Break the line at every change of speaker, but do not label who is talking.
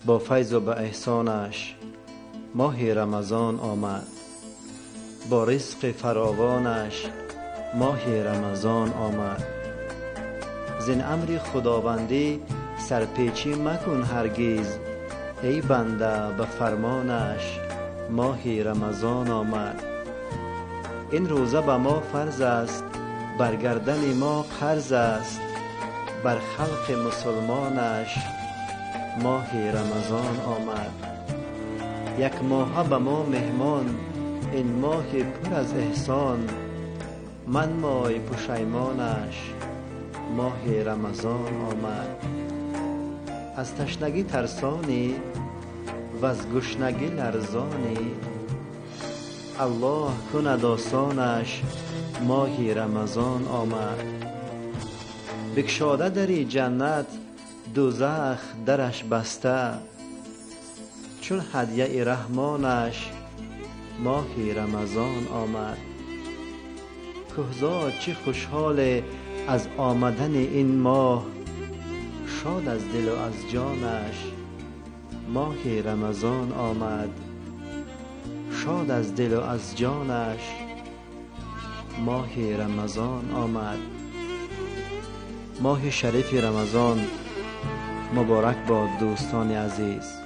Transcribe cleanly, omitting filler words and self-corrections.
با فیض و با احسانش ماه رمضان آمد. با رزق فراوانش ماه رمضان آمد. زین امر خداوندی سرپیچی مکن هرگز، ای بنده به فرمانش ماه رمضان آمد. این روزه به ما فرض است، بر گردن ما قرض است، بر خلق مسلمانش ماه رمضان آمد. یک ماه به ما مهمان، این ماه پر از احسان، من مای پشیمانش ماه رمضان آمد. از تشنگی ترسانی و از گشنگی لرزانی، الله کند آسانش ماه رمضان آمد. بگشاده دری جنت، دوزخ درش بسته، چون هدیه رحمانش ماه رمضان آمد. کهزاد چه خوشحال از آمدن این ماه، شاد از دل و از جانش ماه رمضان آمد. شاد از دل و از جانش ماه رمضان آمد. ماه شریف رمضان مبارک باد دوستان عزیز.